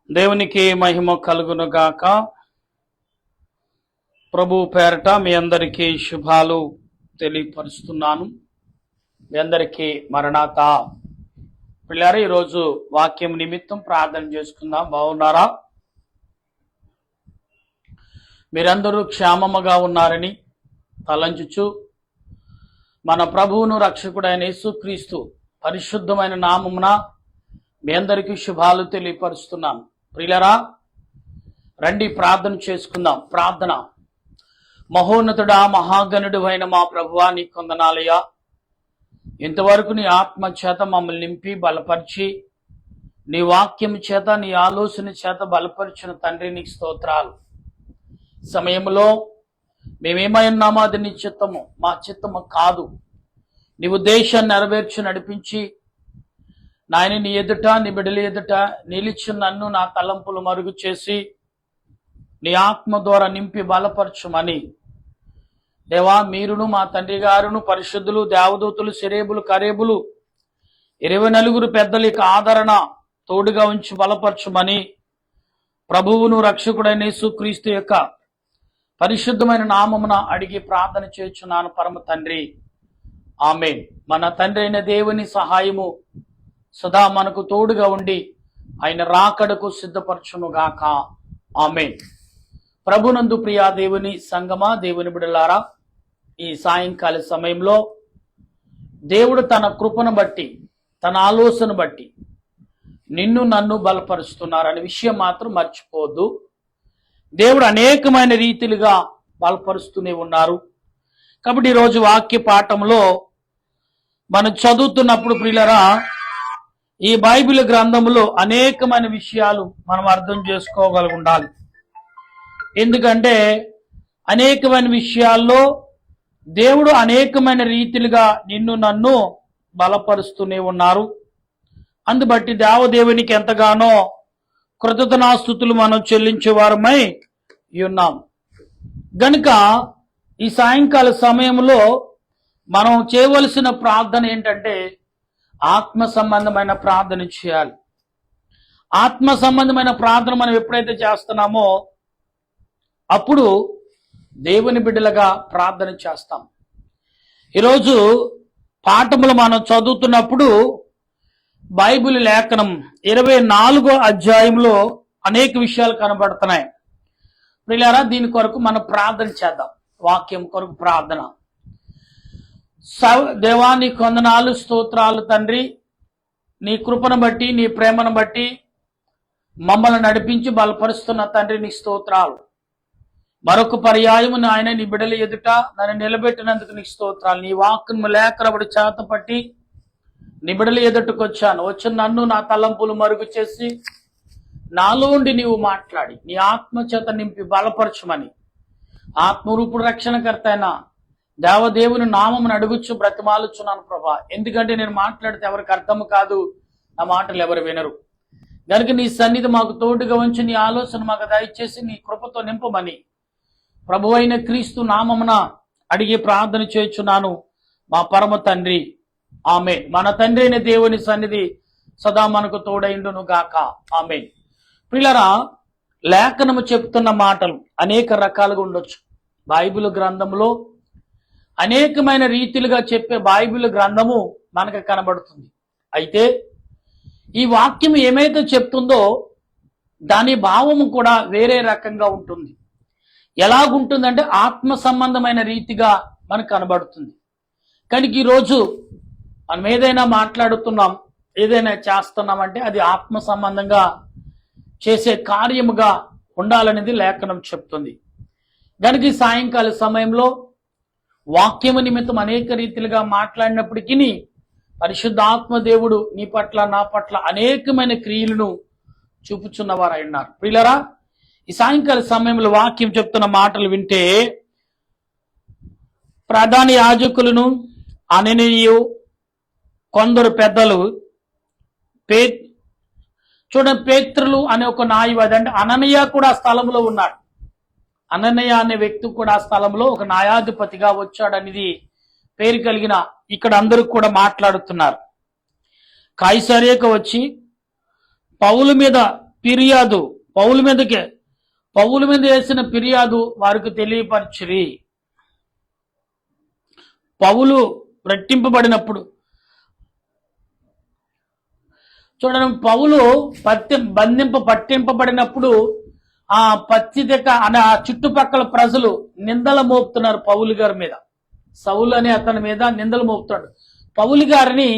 దేవునికి మహిమ కలుగును గాక. ప్రభు పేరట మీ అందరికీ శుభాలు తెలియపరుస్తున్నాను. మీ అందరికీ మరణాత. పిల్లలు, ఈరోజు వాక్యం నిమిత్తం ప్రార్థన చేసుకుందాం. బాగున్నారా? మీరందరూ క్షేమముగా ఉన్నారని తలంచుచు మన ప్రభువును రక్షకుడైన యేసుక్రీస్తు పరిశుద్ధమైన నామమున మీ అందరికీ శుభాలు తెలియపరుస్తున్నాను. ప్రియులరా, రండి ప్రార్థన చేసుకుందాం. ప్రార్థన. మహోన్నతుడా, మహాగణుడు అయిన మా ప్రభువా, నీ కొందనాలయ్యా. ఇంతవరకు నీ ఆత్మ చేత మమ్మల్ని నింపి బలపరిచి, నీ వాక్యం చేత, నీ ఆలోచన చేత బలపరిచిన తండ్రి, నీకు స్తోత్రాలు. సమయంలో మేమేమై ఉన్నామో అది నీ చిత్తము, మా చిత్తము కాదు. నీ ఉద్దేశాన్ని నెరవేర్చి నడిపించి నాయన నీ ఎదుట, నీ బిడ్డల ఎదుట నిలిచి నన్ను నా తలంపులు మరుగు చేసి నీ ఆత్మ ద్వారా నింపి బలపరచుమని దేవా, మీరును మా తండ్రి గారును పరిశుద్ధులు, దేవదూతులు, శరేబులు, కరేబులు 24 పెద్దలు ఇక ఆదరణ తోడుగా ఉంచి బలపరచుమని ప్రభువును రక్షకుడైన యేసుక్రీస్తు యొక్క పరిశుద్ధమైన నామమున అడిగి ప్రార్థన చేయుచున్నాను పరమ తండ్రి. ఆమేన్. మన తండ్రి అయిన దేవుని సహాయము సదా మనకు తోడుగా ఉండి ఆయన రాకడకు సిద్ధపరచునుగాక. ఆమేన్. ప్రభునందు ప్రియా దేవుని సంగమా, దేవుని బిడ్డలారా, ఈ సాయంకాల సమయంలో దేవుడు తన కృపను బట్టి, తన ఆలోచన బట్టి నిన్ను నన్ను బలపరుస్తున్నారనే విషయం మాత్రం మర్చిపోవద్దు. దేవుడు అనేకమైన రీతిలుగా బలపరుస్తూనే ఉన్నారు. కాబట్టి ఈరోజు వాక్య పాఠంలో మనం చదువుతున్నప్పుడు ప్రియులరా, ఈ బైబిల్ గ్రంథంలో అనేకమైన విషయాలు మనం అర్థం చేసుకోగలిగి ఉండాలి. ఎందుకంటే అనేకమైన విషయాల్లో దేవుడు అనేకమైన రీతిలుగా నిన్ను నన్ను బలపరుస్తూనే ఉన్నారు. అందుబట్టి దేవదేవునికి ఎంతగానో కృతజ్ఞతాస్తుతులు మనం చెల్లించేవారమై ఉన్నాం. గనుక ఈ సాయంకాల సమయంలో మనం చేయవలసిన ప్రార్థన ఏంటంటే ఆత్మ సంబంధమైన ప్రార్థన చేయాలి. ఆత్మ సంబంధమైన ప్రార్థన మనం ఎప్పుడైతే చేస్తున్నామో అప్పుడు దేవుని బిడ్డలుగా ప్రార్థన చేస్తాం. ఈరోజు పాఠములు మనం చదువుతున్నప్పుడు బైబిల్ లేఖనం 24వ అధ్యాయంలో అనేక విషయాలు కనబడుతున్నాయి. ప్రియులారా, దీని కొరకు మనం ప్రార్థన చేద్దాం. వాక్యం కొరకు ప్రార్థన. దేవా, నీ కొందనాలు, స్తోత్రాలు తండ్రి. నీ కృపను బట్టి, నీ ప్రేమను బట్టి మమ్మల్ని నడిపించి బలపరుస్తున్న తండ్రి, నీ స్తోత్రాలు. మరొక పర్యాయము ఆయన నీ బిడ్డల ఎదుట నన్ను నిలబెట్టినందుకు నీ స్తోత్రాలు. నీ వాక్యము లేఖనబడి చేత పట్టి నీ బిడ్డల ఎదుటకు వచ్చాను. వచ్చి నన్ను నా తలంపులు మరుగు చేసి నాలో ఉండి నీవు మాట్లాడి నీ ఆత్మ చేత నింపి బలపరచుమని ఆత్మరూపుడు రక్షణకర్త అయిన దేవదేవుని నామమును అడుగుచు బ్రతిమాలుచున్నాను ప్రభా. ఎందుకంటే నేను మాట్లాడితే ఎవరికి అర్థము కాదు, నా మాటలు ఎవరు వినరు. కనుక నీ సన్నిధి మాకు తోడుగా ఉంచి నీ ఆలోచన మాకు దయచేసి నీ కృపతో నింపమని ప్రభు అయిన క్రీస్తు నామమున అడిగి ప్రార్థన చేయుచున్నాను మా పరమ తండ్రి. ఆమె. మన తండ్రి అయిన దేవుని సన్నిధి సదా మనకు తోడైండును గాక. ఆమె. ప్రియులారా, లేఖనము చెప్తున్న మాటలు అనేక రకాలుగా ఉండొచ్చు. బైబిల్ గ్రంథంలో అనేకమైన రీతిలుగా చెప్పే బైబిల్ గ్రంథము మనకు కనబడుతుంది. అయితే ఈ వాక్యం ఏమైతే చెప్తుందో దాని భావము కూడా వేరే రకంగా ఉంటుంది. ఎలాగుంటుందంటే ఆత్మ సంబంధమైన రీతిగా మనకు కనబడుతుంది. కనుక ఈరోజు మనం ఏదైనా మాట్లాడుతున్నాం, ఏదైనా చేస్తున్నామంటే అది ఆత్మ సంబంధంగా చేసే కార్యముగా ఉండాలనేది లేఖనం చెప్తుంది. కనుక ఈ సాయంకాల సమయంలో వాక్యము నిమిత్తం అనేక రీతిలుగా మాట్లాడినప్పటికీ పరిశుద్ధాత్మ దేవుడు నీ పట్ల, నా పట్ల అనేకమైన క్రియలను చూపుచున్నవారు అన్నారు. ప్రియులరా, ఈ సాయంకాల సమయంలో వాక్యం చెప్తున్న మాటలు వింటే ప్రధాన యాజకులను, అననీయు, కొందరు పెద్దలు, చూడండి, పేత్రులు అనే ఒక న్యాయవాది, అంటే అననీయ కూడా ఆ స్థలంలో ఉన్నాడు. అననీయ అనే వ్యక్తి కూడా ఆ స్థలంలో ఒక న్యాయాధిపతిగా వచ్చాడనేది పేరు కలిగిన ఇక్కడ అందరూ కూడా మాట్లాడుతున్నారు. కైసరియకు వచ్చి పౌలు మీద ఫిర్యాదు పౌలు మీద వేసిన ఫిర్యాదు వారికి తెలియపరచిరి. పౌలు రట్టింపబడినప్పుడు చూడండి, పౌలు పట్టింపబడినప్పుడు ఆ పచ్చిదెక్క అనే ఆ చుట్టుపక్కల ప్రజలు నిందలు మోపుతున్నారు పౌలు గారి మీద. సౌలు అనే అతని మీద నిందలు మోపుతాడు. పౌలు గారిని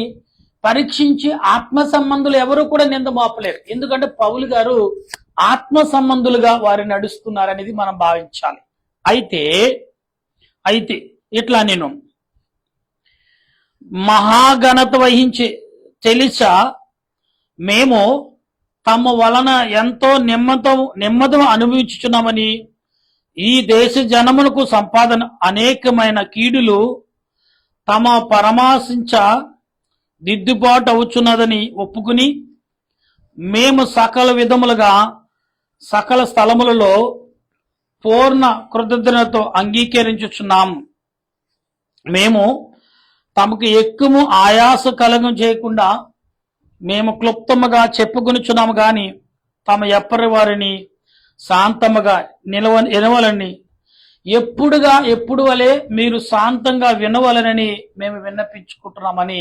పరీక్షించి ఆత్మ సంబంధులు ఎవరు కూడా నింద మోపలేరు. ఎందుకంటే పౌలు గారు ఆత్మ సంబంధులుగా వారు నడుస్తున్నారనేది మనం భావించాలి. అయితే ఇట్లా నేను మహాఘనత వహించి తెలిసా మేము తమ వలన ఎంతో నెమ్మది అనుభవించుచున్నామని, ఈ దేశ జనములకు సంపాదన అనేకమైన కీడులు తమ పరమాశించ దిద్దుబాటు అవుచున్నదని ఒప్పుకుని, మేము సకల విధములుగా సకల స్థలములలో పూర్ణ కృతజ్ఞతతో అంగీకరించుచున్నాం. మేము తమకు ఎక్కువ ఆయాస కలగం చేయకుండా మేము క్లుప్తముగా చెప్పుకొనుచున్నాము గాని, తమ ఎప్పటి వారిని శాంతముగా వినవలని, ఎప్పుడు వలె మీరు శాంతంగా వినవలనని మేము విన్నపించుకుంటున్నామని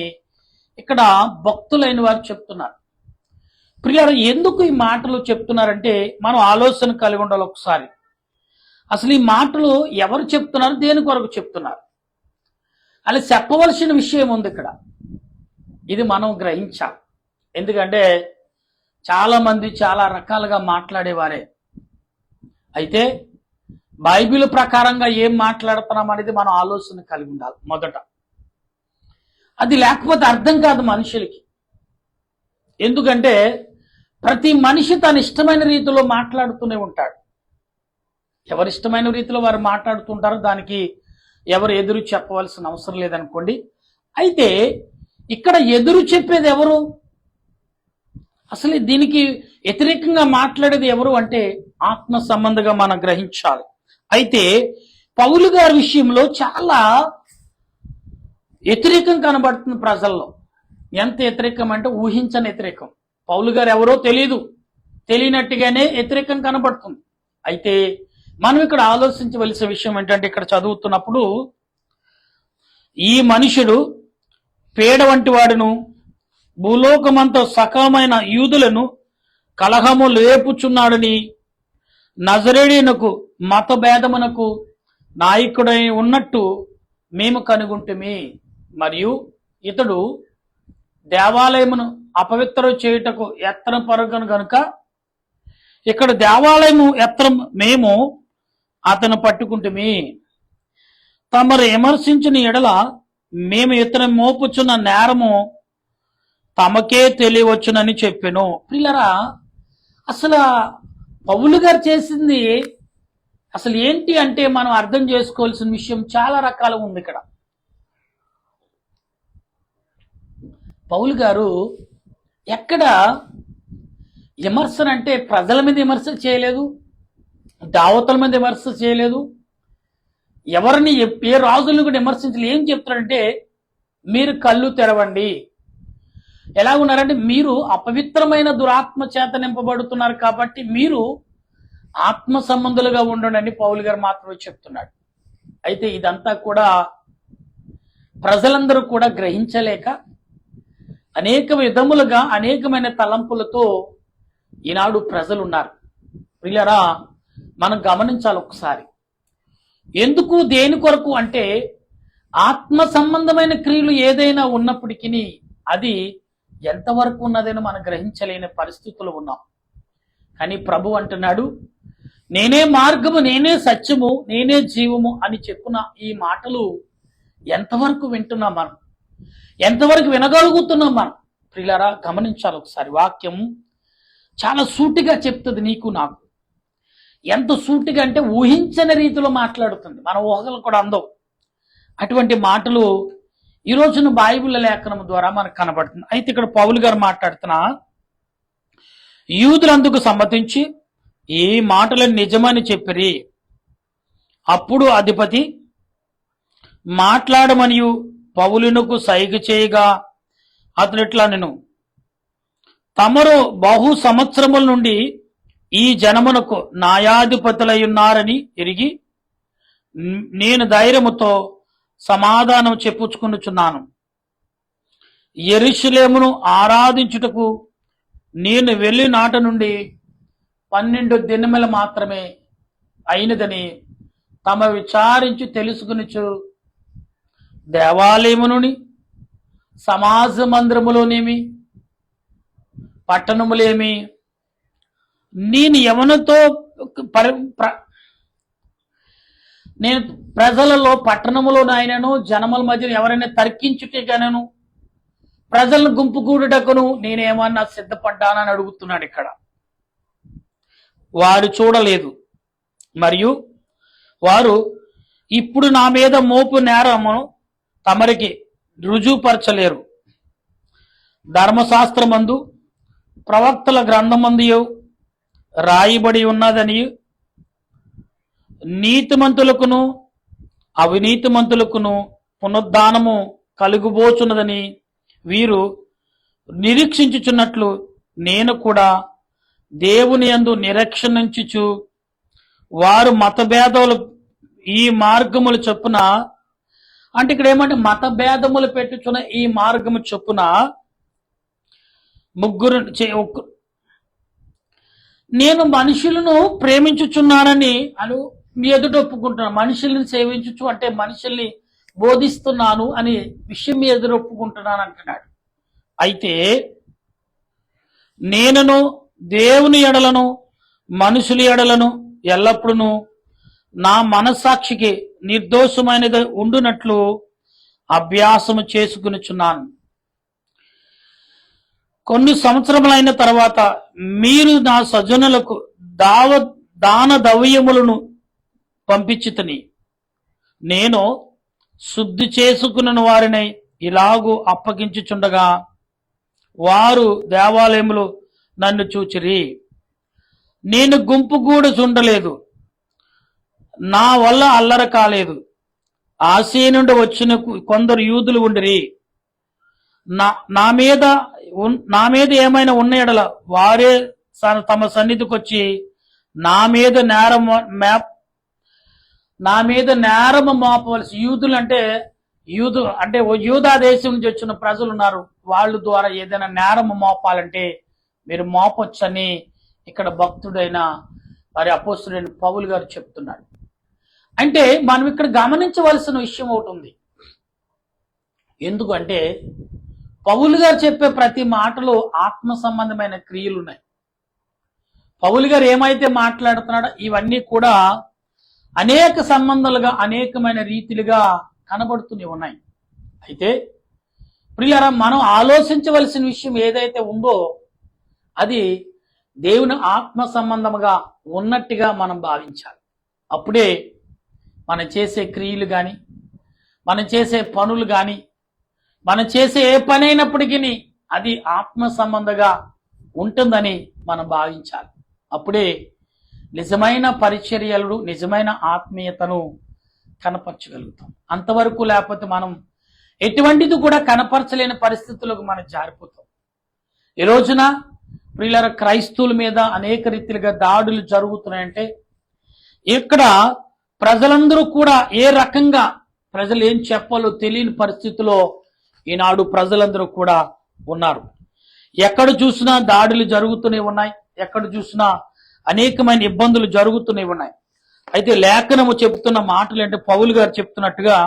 ఇక్కడ భక్తులైన వారు చెప్తున్నారు. ప్రియులారా, ఎందుకు ఈ మాటలు చెప్తున్నారంటే మనం ఆలోచన కలిగి ఉండాలి ఒకసారి. అసలు ఈ మాటలు ఎవరు చెప్తున్నారు, దేని కొరకు చెప్తున్నారు, అలా చెప్పవలసిన విషయం ఉంది ఇక్కడ. ఇది మనం గ్రహించాలి. ఎందుకంటే చాలా మంది చాలా రకాలుగా మాట్లాడేవారే. అయితే బైబిల్ ప్రకారంగా ఏం మాట్లాడుతున్నాం అనేది మనం ఆలోచన కలిగి ఉండాలి మొదట. అది లేకపోతే అర్థం కాదు మనుషులకి. ఎందుకంటే ప్రతి మనిషి తన ఇష్టమైన రీతిలో మాట్లాడుతూనే ఉంటాడు. ఎవరి ఇష్టమైన రీతిలో వారు మాట్లాడుతుంటారో దానికి ఎవరు ఎదురు చెప్పవలసిన అవసరం లేదనుకోండి. అయితే ఇక్కడ ఎదురు చెప్పేది ఎవరు, అసలు దీనికి వ్యతిరేకంగా మాట్లాడేది ఎవరు అంటే ఆత్మ సంబంధంగా మనం గ్రహించాలి. అయితే పౌలు గారి విషయంలో చాలా వ్యతిరేకం కనబడుతుంది ప్రజల్లో. ఎంత వ్యతిరేకం అంటే ఊహించని వ్యతిరేకం. పౌలు గారు ఎవరో తెలియనట్టుగానే వ్యతిరేకం కనబడుతుంది. అయితే మనం ఇక్కడ ఆలోచించవలసిన విషయం ఏంటంటే, ఇక్కడ చదువుతున్నప్పుడు ఈ మనుషుడు పేడ వంటి వాడును, భూలోకమంతా సకలమైన యూదులను కలహము లేపుచున్నాడని, నజరేయునకు మత భేదమునకు నాయకుడై ఉన్నట్టు మేము కనుగొంటిమి. మరియు ఇతడు దేవాలయమును అపవిత్రం చేయుటకు ఎత్తన పరుగును గనుక, ఇక్కడ దేవాలయము ఎత్తరం మేము అతను పట్టుకుంటుమి. తమరు విమర్శించిన ఎడల మేము ఇతను మోపుచున్న నేరము తమకే తెలియవచ్చునని చెప్పాను. పిల్లరా, అసలు పౌలు గారు చేసింది అసలు ఏంటి అంటే మనం అర్థం చేసుకోవాల్సిన విషయం చాలా రకాలు ఉంది ఇక్కడ. పౌలు గారు ఎక్కడ విమర్శన అంటే ప్రజల మీద విమర్శ చేయలేదు, దావతల మీద విమర్శ చేయలేదు, ఎవరిని ఏ రాజులను కూడా విమర్శించలేదు. ఏం చెప్తాడంటే, మీరు కళ్ళు తెరవండి. ఎలా ఉన్నారంటే, మీరు అపవిత్రమైన దురాత్మ చేత నింపబడుతున్నారు కాబట్టి మీరు ఆత్మ సంబంధులుగా ఉండండి అని పౌలు గారు మాత్రమే చెప్తున్నాడు. అయితే ఇదంతా కూడా ప్రజలందరూ కూడా గ్రహించలేక అనేక విధములుగా అనేకమైన తలంపులతో ఈనాడు ప్రజలు ఉన్నారు. ప్రియులారా, మనం గమనించాలి ఒకసారి. ఎందుకు, దేని కొరకు అంటే, ఆత్మ సంబంధమైన క్రియలు ఏదైనా ఉన్నప్పటికీ అది ఎంతవరకు ఉన్నదని మనం గ్రహించలేని పరిస్థితులు ఉన్నాం. కానీ ప్రభు అంటున్నాడు, నేనే మార్గము, నేనే సత్యము, నేనే జీవము అని చెప్పిన ఈ మాటలు ఎంతవరకు వింటున్నాం మనం, ఎంతవరకు వినగలుగుతున్నాం మనం? ప్రియులారా, గమనించాలి ఒకసారి. వాక్యం చాలా సూటిగా చెప్తుంది నీకు నాకు. ఎంత సూటిగా అంటే ఊహించని రీతిలో మాట్లాడుతుంది. మన ఊహలు కూడా అందవు. అటువంటి మాటలు ఈ రోజున బైబిల్ లేఖనం ద్వారా మనకు కనబడుతుంది. అయితే ఇక్కడ పౌలు గారు మాట్లాడుతున్నా, యూదులందుకు సమ్మతించి ఈ మాటలను నిజమని చెప్పిరి. అప్పుడు అధిపతి మాట్లాడమనియు పౌలునకు సైగ చేయగా అతను ఇట్లా, నేను తమరు బహు సంవత్సరముల నుండి ఈ జనమునకు న్యాయాధిపతులై ఉన్నారని ఎరిగి నేను ధైర్యముతో సమాధానం చెప్పుచుకొనుచున్నాను. యెరూషలేమును ఆరాధించుటకు నేను వెళ్ళి నాట నుండి 12 దినములు మాత్రమే అయినదని తమ విచారించి తెలుసుకునిచు దేవాలయమునుని సమాజ మందిరములోనేమి పట్టణములేమి నేను యవనతో నేను ప్రజలలో పట్టణములోనైనను జనముల మధ్య ఎవరైనా తర్కించుటగానను ప్రజలను గుంపు కూడుటకును నేనేమన్నా సిద్ధపడ్డానని అడుగుతున్నాడు ఇక్కడ. వారు చూడలేదు మరియు వారు ఇప్పుడు నా మీద మోపు నేరమును తమరికి రుజువుపరచలేరు. ధర్మశాస్త్రమందు ప్రవక్తల గ్రంథమందు రాయబడి ఉన్నదని నీతిమంతులకును అవినీతిమంతులకును పునరుద్ధానము కలుగుబోచున్నదని వీరు నిరీక్షించుచున్నట్లు నేను కూడా దేవుని యందు నిరీక్షించుచు వారు మతభేదములు ఈ మార్గములు చొప్పున, అంటే ఇక్కడ ఏమంటే మతభేదములు పెట్టుచున్న ఈ మార్గము చొప్పున ముగ్గురు నేను మనుషులను ప్రేమించుచున్నానని అను మీ ఎదుట ఒప్పుకుంటున్నాను. మనుషుల్ని సేవించుచు అంటే మనుషుల్ని బోధిస్తున్నాను అని విషయం మీ ఎదుట ఒప్పుకుంటున్నాను అంటున్నాడు. అయితే నేనును దేవుని ఎడలను మనుషుల ఎడలను ఎల్లప్పుడూ నా మనస్సాక్షికి నిర్దోషమైనది ఉండునట్లు అభ్యాసము చేసుకునిచున్నాను. కొన్ని సంవత్సరములైన తర్వాత మీరు నా సజ్జనులకు దాన ద్రవ్యములను పంపించితిని. నేను శుద్ధి చేసుకున్న వారిని ఇలాగూ అప్పగించుచుండగా వారు దేవాలయములు నన్ను చూచిరి. నేను గుంపు కూడా చూడలేదు, నా వల్ల అల్లర కాలేదు. ఆసియా నుండి వచ్చిన కొందరు యూదులు ఉండిరి. నా మీద ఏమైనా ఉన్న ఎడల వారే తమ సన్నిధికి వచ్చి నా మీద నేరము మోపవలసి. యూదులు అంటే యూదా దేశం నుంచి వచ్చిన ప్రజలు ఉన్నారు. వాళ్ళ ద్వారా ఏదైనా నేరము మోపాలంటే మీరు మోపొచ్చని ఇక్కడ భక్తుడైన మరి అపోస్తుడైన పౌలు గారు చెప్తున్నాడు. అంటే మనం ఇక్కడ గమనించవలసిన విషయం ఒకటి ఉంది. ఎందుకంటే పౌలు గారు చెప్పే ప్రతి మాటలో ఆత్మ సంబంధమైన క్రియలు ఉన్నాయి. పౌలు గారు ఏమైతే మాట్లాడుతున్నాడో ఇవన్నీ కూడా అనేక సంబంధాలుగా అనేకమైన రీతిలుగా కనబడుతూనే ఉన్నాయి. అయితే ప్రియులారా, మనం ఆలోచించవలసిన విషయం ఏదైతే ఉందో అది దేవుని ఆత్మ సంబంధముగా ఉన్నట్టుగా మనం భావించాలి. అప్పుడే మనం చేసే క్రియలు కానీ మనం చేసే పనులు కానీ మనం చేసే ఏ పని అయినప్పటికీ అది ఆత్మ సంబంధంగా ఉంటుందని మనం భావించాలి. అప్పుడే నిజమైన పరిచర్యలు నిజమైన ఆత్మీయతను కనపరచగలుగుతాం. అంతవరకు లేకపోతే మనం ఎటువంటిది కూడా కనపరచలేని పరిస్థితులకు మనం జారిపోతాం. ఈ రోజున ప్రియులారా, క్రైస్తవుల మీద అనేక రీతిలుగా దాడులు జరుగుతున్నాయంటే ఇక్కడ ప్రజలందరూ కూడా ఏ రకంగా ప్రజలు ఏం చెప్పాలో తెలియని పరిస్థితిలో ఈనాడు ప్రజలందరూ కూడా ఉన్నారు. ఎక్కడ చూసినా దాడులు జరుగుతూనే ఉన్నాయి, ఎక్కడ చూసినా అనేకమైన ఇబ్బందులు జరుగుతూనే ఉన్నాయి. అయితే లేఖనము చెప్తున్న మాటలు అంటే పౌలు గారు చెప్తున్నట్టుగా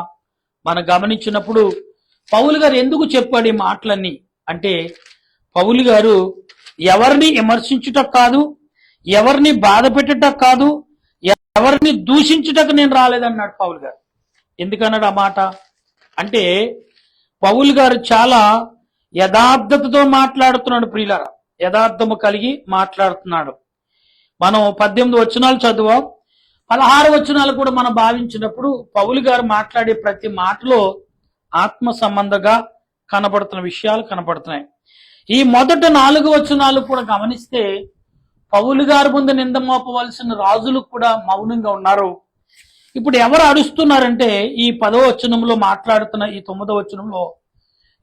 మనం గమనించినప్పుడు పౌలు గారు ఎందుకు చెప్పాడు ఈ మాటలన్నీ అంటే, పౌలు గారు ఎవరిని విమర్శించుటకు కాదు, ఎవరిని బాధ పెట్టుటకు కాదు, ఎవరిని దూషించుటకు నేను రాలేదన్నాడు పౌలు గారు. ఎందుకన్నాడు ఆ మాట అంటే, పౌలు గారు చాలా యథార్థతతో మాట్లాడుతున్నాడు. ప్రియులారా, యథార్థము కలిగి మాట్లాడుతున్నాడు. మనం 18 వచనాలు చదువాం, 16 వచనాలు కూడా మనం భావించినప్పుడు పౌలు గారు మాట్లాడే ప్రతి మాటలో ఆత్మ సంబంధంగా కనబడుతున్న విషయాలు కనబడుతున్నాయి. ఈ మొదట 4 వచనాలు కూడా గమనిస్తే పౌలు గారి ముందు నింద మోపవలసిన రాజులు కూడా మౌనంగా ఉన్నారు. ఇప్పుడు ఎవరు అరుస్తున్నారంటే ఈ 10వ వచనంలో మాట్లాడుతున్న ఈ 9వ వచనంలో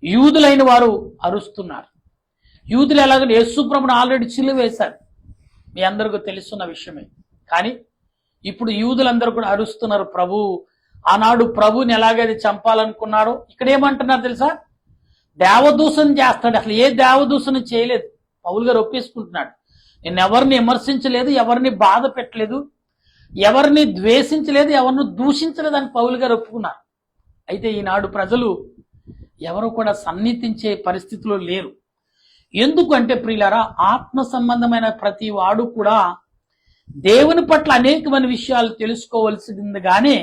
యూదులైన వారు అరుస్తున్నారు. యూదులు ఎలాగంటే యేసు ప్రభువును ఆల్రెడీ సిలువ వేశారు. మీ అందరికీ తెలుస్తున్న విషయమే. కానీ ఇప్పుడు యూదులందరూ కూడా అరుస్తున్నారు, ప్రభు ఆనాడు ప్రభుని ఎలాగైతే చంపాలనుకున్నారో ఇక్కడ ఏమంటున్నారు తెలుసా? దేవదూషణ చేస్తాడు. అసలు ఏ దేవదూషణ చేయలేదు. పౌలు గారు ఒప్పేసుకుంటున్నాడు, నేను ఎవరిని విమర్శించలేదు, ఎవరిని బాధ పెట్టలేదు, ఎవరిని ద్వేషించలేదు, ఎవరిని దూషించలేదు అని పౌలు గారు ఒప్పుకున్నారు. అయితే ఈనాడు ప్రజలు ఎవరు కూడా సన్నిహితించే పరిస్థితిలో లేరు. ఎందుకంటే ప్రియులారా, ఆత్మ సంబంధమైన ప్రతి వాడు కూడా దేవుని పట్ల అనేకమైన విషయాలు తెలుసుకోవలసిందిగానే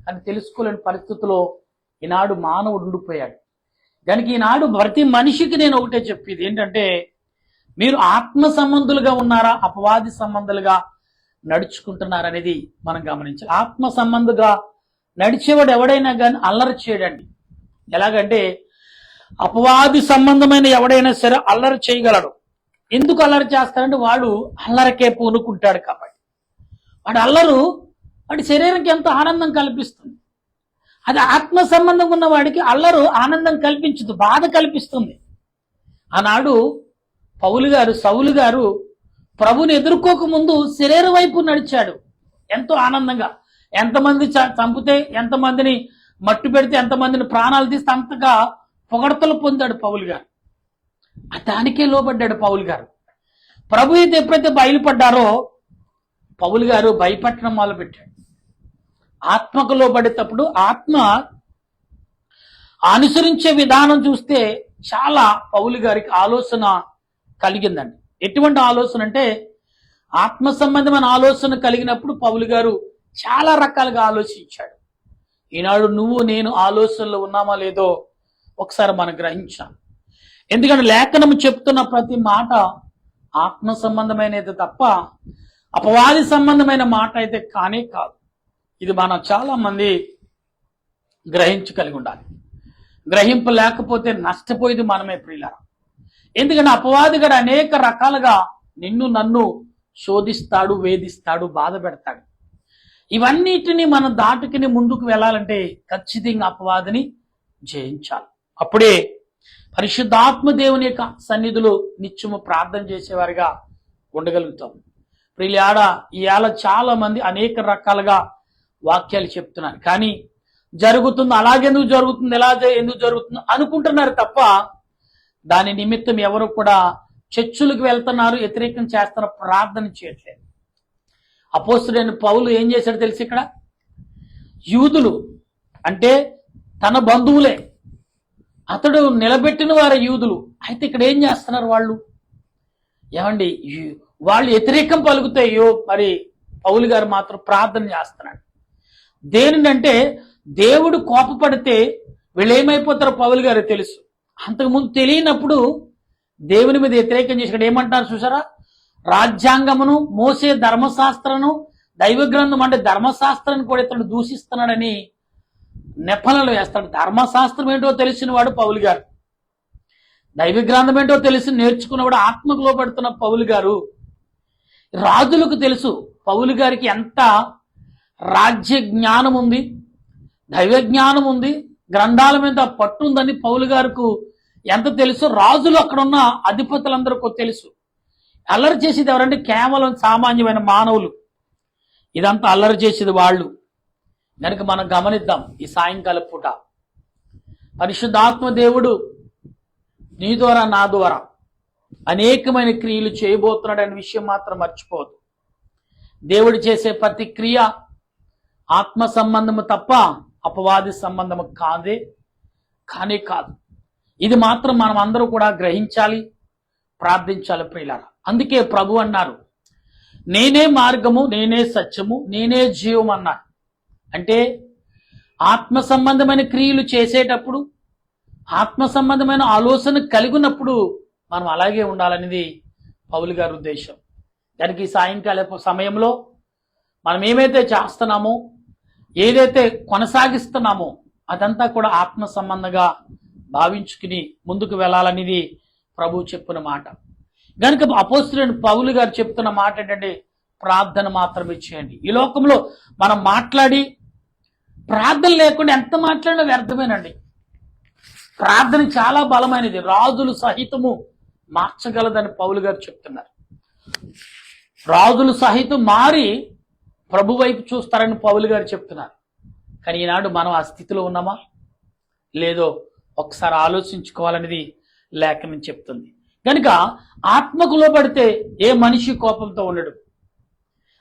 అని తెలుసుకోలేని పరిస్థితిలో ఈనాడు మానవుడు ఉండిపోయాడు. దానికి ఈనాడు ప్రతి మనిషికి నేను ఒకటే చెప్పేది ఏంటంటే, మీరు ఆత్మ సంబంధులుగా ఉన్నారా, అపవాది సంబంధులుగా నడుచుకుంటున్నారనేది మనం గమనించాలి. ఆత్మ సంబంధంగా నడిచేవాడు ఎవడైనా కానీ అల్లరి చేయడండి. ఎలాగంటే అపవాది సంబంధమైన ఎవడైనా సరే అల్లరి చేయగలడు. ఎందుకు అల్లరి చేస్తాడంటే వాడు అల్లరికే పూనుకుంటాడు కాబట్టి. వాడి శరీరానికి ఎంతో ఆనందం కల్పిస్తుంది. అది ఆత్మ సంబంధం ఉన్న వాడికి అల్లరు ఆనందం కల్పించదు, బాధ కల్పిస్తుంది. ఆనాడు సౌలు గారు ప్రభుని ఎదుర్కోక ముందు శరీర వైపు నడిచాడు ఎంతో ఆనందంగా. ఎంతమంది చంపితే, ఎంతమందిని మట్టు పెడితే, ఎంతమందిని ప్రాణాలు తీస్తే అంతగా పొగడతలు పొందాడు పౌలు గారు. దానికే లోబడ్డాడు పౌలు గారు. ప్రభు అయితే ఎప్పుడైతే బయలుపడ్డారో పౌలు గారు భయపట్టడం మొదలుపెట్టాడు. ఆత్మకు లోబడేటప్పుడు ఆత్మ అనుసరించే విధానం చూస్తే చాలా పౌలు గారికి ఆలోచన కలిగిందండి. ఎటువంటి ఆలోచన అంటే, ఆత్మ సంబంధమైన ఆలోచన కలిగినప్పుడు పౌలు గారు చాలా రకాలుగా ఆలోచించాడు. ఈనాడు నువ్వు నేను ఆలోచనలో ఉన్నామా లేదో ఒకసారి మనం గ్రహించాం. ఎందుకంటే లేఖనం చెప్తున్న ప్రతి మాట ఆత్మ సంబంధమైనది తప్ప అపవాది సంబంధమైన మాట అయితే కానే కాదు. ఇది మనం చాలా మంది గ్రహించగలిగి ఉండాలి. గ్రహింపు లేకపోతే నష్టపోయేది మనమే ప్రియులారా. ఎందుకంటే అపవాది గారు అనేక రకాలుగా నిన్ను నన్ను శోధిస్తాడు, వేధిస్తాడు, బాధ పెడతాడు. ఇవన్నిటిని మనం దాటుకుని ముందుకు వెళ్ళాలంటే ఖచ్చితంగా అపవాదిని జయించాలి. అప్పుడే పరిశుద్ధాత్మ దేవుని యొక్క సన్నిధిలో నిత్యము ప్రార్థన చేసేవారిగా ఉండగలుగుతాం. ప్రియులాడ ఇవాళ చాలా మంది అనేక రకాలుగా వాక్యాలు చెప్తున్నారు. కానీ జరుగుతుంది, అలాగెందుకు జరుగుతుంది, ఎలా ఎందుకు జరుగుతుంది అనుకుంటున్నారు తప్ప దాని నిమిత్తం ఎవరు కూడా చర్చులకు వెళ్తున్నారు, వ్యతిరేకం చేస్తున్నారు, ప్రార్థన చేయట్లేదు. అపోస్తలుడైన పౌలు ఏం చేశాడు తెలిసి, ఇక్కడ యూదులు అంటే తన బంధువులే, అతడు నిలబెట్టిన వారే యూదులు. అయితే ఇక్కడ ఏం చేస్తున్నారు వాళ్ళు? ఏమండి, వాళ్ళు వ్యతిరేకం పలుకుతాయో మరి పౌలు గారు మాత్రం ప్రార్థన చేస్తున్నాడు. దేనినంటే దేవుడు కోపపడితే వీళ్ళు ఏమైపోతారో పౌలు గారు తెలుసు. అంతకుముందు తెలియనప్పుడు దేవుని మీద వ్యతిరేకం చేసి ఏమంటారు చూసారా, రాజ్యాంగమును, మోసే ధర్మశాస్త్రను, దైవ గ్రంథం అంటే ధర్మశాస్త్రాన్ని కూడా ఇతడు దూషిస్తున్నాడని నెపలలో వేస్తాడు. ధర్మశాస్త్రం ఏంటో తెలిసిన వాడు పౌలు గారు, దైవ గ్రంథం ఏంటో తెలిసి నేర్చుకున్నవాడు, ఆత్మకు లోబడుతున్న పౌలు గారు. రాజులకు తెలుసు పౌలు గారికి ఎంత రాజ్య జ్ఞానం ఉంది, దైవ జ్ఞానం ఉంది, గ్రంథాల మీద పట్టు ఉందని పౌలు గారికి ఎంత తెలుసు. రాజులు అక్కడ ఉన్న అధిపతులందరికీ తెలుసు. అల్లరి చేసేది ఎవరంటే కేవలం సామాన్యమైన మానవులు. ఇదంతా అల్లరి చేసేది వాళ్ళు. కనుక మనం గమనిద్దాం. ఈ సాయంకాల పూట పరిశుద్ధాత్మ దేవుడు నీ ద్వారా నా ద్వారా అనేకమైన క్రియలు చేయబోతున్నాడు అనే విషయం మాత్రం మర్చిపోవద్దు. దేవుడు చేసే ప్రతి క్రియ ఆత్మ సంబంధము తప్ప అపవాది సంబంధము కానే కాదు. ఇది మాత్రం మనం అందరూ కూడా గ్రహించాలి, ప్రార్థించాలి ప్రియులారా. అందుకే ప్రభు అన్నారు, నేనే మార్గము, నేనే సత్యము, నేనే జీవం అన్నారు. అంటే ఆత్మ సంబంధమైన క్రియలు చేసేటప్పుడు, ఆత్మ సంబంధమైన ఆలోచన కలిగి ఉన్నప్పుడు మనం అలాగే ఉండాలనేది పౌలు గారి ఉద్దేశం. దానికి సాయంకాల సమయంలో మనం ఏమైతే చేస్తున్నామో, ఏదైతే కొనసాగిస్తున్నామో అదంతా కూడా ఆత్మ సంబంధంగా భావించుకుని ముందుకు వెళ్ళాలనేది ప్రభు చెప్పిన మాట. కనుక అపోస్తలుడైన పౌలు గారు చెప్తున్న మాట ఏంటంటే, ప్రార్థన మాత్రమే చేయండి. ఈ లోకంలో మనం మాట్లాడి ప్రార్థన లేకుండా ఎంత మాట్లాడినా వ్యర్థమేనండి. ప్రార్థన చాలా బలమైనది, రాజులు సహితము మార్చగలదని పౌలు గారు చెప్తున్నారు. రాజులు సహితం మారి ప్రభు వైపు చూస్తారని పౌలు గారు చెప్తున్నారు. కానీ ఈనాడు మనం ఆ స్థితిలో ఉన్నామా లేదో ఒకసారి ఆలోచించుకోవాలనేది లేఖనం చెప్తుంది. కనుక ఆత్మకు లోబడితే ఏ మనిషి కోపంతో ఉండడు.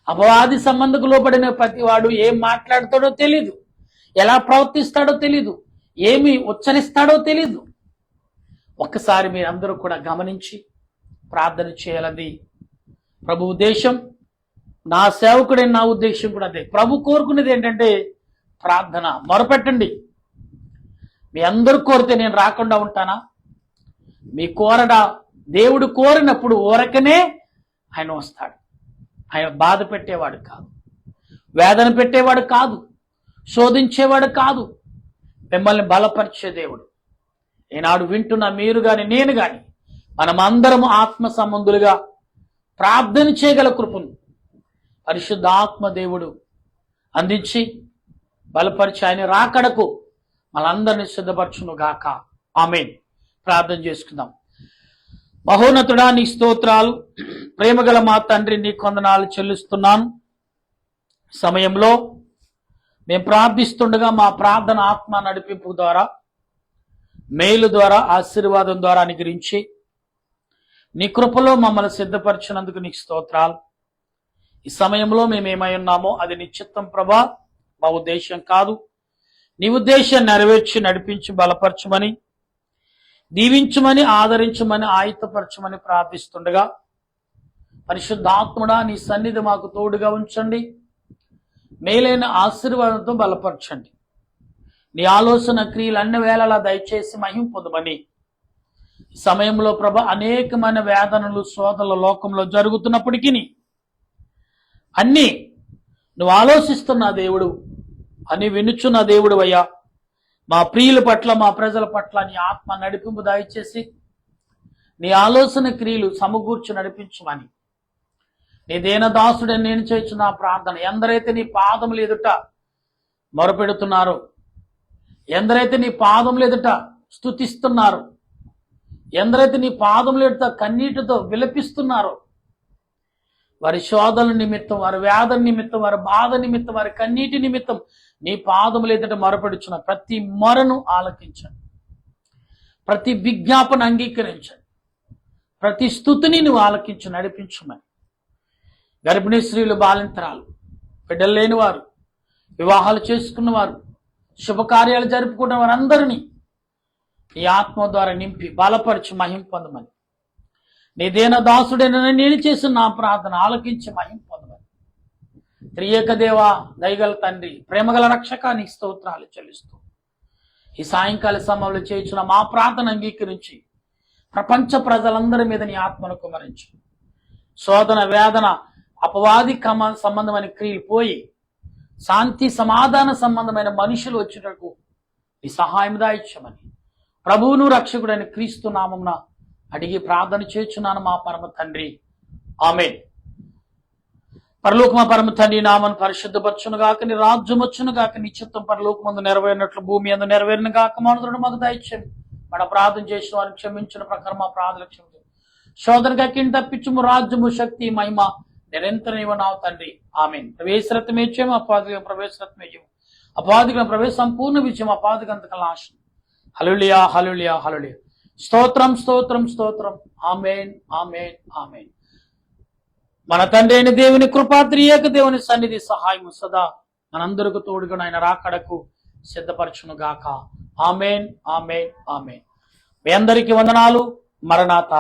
అపవాది సంబంధకు లోబడిన ప్రతివాడు ఏం మాట్లాడతాడో తెలీదు, ఎలా ప్రవర్తిస్తాడో తెలీదు, ఏమి ఉచ్చరిస్తాడో తెలీదు. ఒక్కసారి మీరందరూ కూడా గమనించి ప్రార్థన చేయాలని ప్రభు ఉద్దేశం. నా సేవకుడైన నా ఉద్దేశం కూడా అదే. ప్రభు కోరుకునేది ఏంటంటే ప్రార్థన. మొరపెట్టండి. మీ అందరూ కోరితే నేను రాకుండా ఉంటానా? మీ కోరడా దేవుడు కోరినప్పుడు ఊరకనే ఆయన వస్తాడు. ఆయన బాధ పెట్టేవాడు కాదు, వేదన పెట్టేవాడు కాదు, శోధించేవాడు కాదు, మిమ్మల్ని బలపరిచే దేవుడు. ఈనాడు వింటున్న మీరు గాని నేను గాని మనమందరం ఆత్మ సంబంధులుగా ప్రార్థన చేయగల కృపను పరిశుద్ధ ఆత్మ దేవుడు అందించి బలపరిచి ఆయన రాకడకు మనందరినీ సిద్ధపరచును గాక. ఆమేన్. ప్రార్థన చేసుకుందాం. మహోన్నతుడా, నీ స్తోత్రాలు. ప్రేమగల మా తండ్రి, నీ కొందనాలు చెల్లిస్తున్నాను. సమయంలో మేము ప్రార్థిస్తుండగా మా ప్రార్థన ఆత్మ నడిపింపు ద్వారా, మేలు ద్వారా, ఆశీర్వాదం ద్వారా అనుగ్రహించి నీ కృపలో మమ్మల్ని సిద్ధపరిచినందుకు నీకు స్తోత్రాలు. ఈ సమయంలో మేమేమై ఉన్నామో అది నీ చిత్తం ప్రభా, మా ఉద్దేశం కాదు. నీ ఉద్దేశం నెరవేర్చి నడిపించి బలపరచమని, దీవించమని, ఆదరించమని, ఆయుధపరచమని ప్రార్థిస్తుండగా పరిశుద్ధాత్ముడా నీ సన్నిధి మాకు తోడుగా ఉంచండి. మేలైన ఆశీర్వాదంతో బలపరచండి. నీ ఆలోచన క్రియలు అన్ని వేళలా దయచేసి మహిమ పొందమని ఈ సమయంలో ప్రభ అనేకమైన వేదనలు శోధనల లోకంలో జరుగుతున్నప్పటికీ అన్నీ నువ్వు ఆలోచిస్తున్న దేవుడు, అని వినుచున్న దేవుడు అయ్యా. మా ప్రియుల పట్ల, మా ప్రజల పట్ల నీ ఆత్మ నడిపింపు దయచేసి నీ ఆలోచన క్రియలు సమకూర్చి నడిపించమని నీ దీనదాసుడని నేను చేస్తున్న ప్రార్థన. ఎందరైతే నీ పాదములు ఎదుట మొరపెడుతున్నారో, ఎందరైతే నీ పాదములు ఎదుట స్తుతిస్తున్నారో, ఎందరైతే నీ పాదములు ఎదుట కన్నీటితో విలపిస్తున్నారో, వారి శోధన నిమిత్తం, వారి వేదన నిమిత్తం, వారి బాధ నిమిత్తం, వారి కన్నీటి నిమిత్తం నీ పాదములు ఎదుట మొరపెడుచున్న ప్రతి మొరను ఆలకించండి. ప్రతి విజ్ఞాపన అంగీకరించండి. ప్రతి స్తుతిని నువ్వు ఆలకించి నడిపించమని గర్భిణీ స్త్రీలు, బాలింతరాలు, బిడ్డలు లేని వారు, వివాహాలు చేసుకున్నవారు, శుభకార్యాలు జరుపుకున్న వారందరినీ నీ ఆత్మ ద్వారా నింపి బలపరిచి మహిమ పొందమని నీ దీనదాసుడైన నేను చేసిన నా ప్రార్థన ఆలకించి మహిమ పొందమని త్రియేక దేవా, దయగల తండ్రి, ప్రేమగల రక్షక నీ స్తోత్రాలు చెల్లిస్తూ ఈ సాయంకాల సమయంలో చేయించిన మా ప్రార్థన అంగీకరించి ప్రపంచ ప్రజలందరి మీద నీ ఆత్మను కుమరించి శోధన, వేదన, అపవాది సంబంధమైన క్రియలు పోయి శాంతి సమాధాన సంబంధమైన మనుషులు వచ్చేటకు నీ సహాయం దాయిచ్చమని ప్రభువును రక్షకుడైన క్రీస్తు నామమున అడిగి ప్రార్థన చేస్తున్నాను మా పరమ తండ్రి. ఆమేన్. పరలోకమా పరమ తండ్రి, నామను పరిశుద్ధపరచును గాక, నీ రాజ్యం వచ్చును గాక, నీ చిత్తం పరలోకమందు నెరవేరినట్లు భూమి అందు నెరవేరిన గాక. మానవుడు మాకు దయచేయండి. మన ప్రార్థన చేసిన వారిని క్షమించిన ప్రకారం మా ప్రార్థన క్షమించండి. శోధనగా కింద తప్పించుము, రాజ్యము, శక్తి, మహిమ నిరంతరం ఇవ్వనావు తండ్రి. ఆమేన్. ప్రవేశరత్నమేచ్చేమో అపాధిగా ప్రవేశరత్నమేచ్చేమో అపాధిగా ప్రవేశ సంపూర్ణ విజయం అపాధికంతక నాశనం. హల్లెలూయా, హల్లెలూయా, హల్లెలూయా. స్తోత్రం, స్తోత్రం, స్తోత్రం. ఆమేన్, ఆమేన్, ఆమేన్. మన తండ్రి అయిన దేవుని కృపా, త్రియేక దేవుని సన్నిధి, సహాయము సదా మనందరికి తోడుగా ఆయన రాకడకు సిద్ధపరచును గాక. ఆమేన్, ఆమేన్, ఆమేన్. మీ అందరికీ వందనాలు. మరణాత.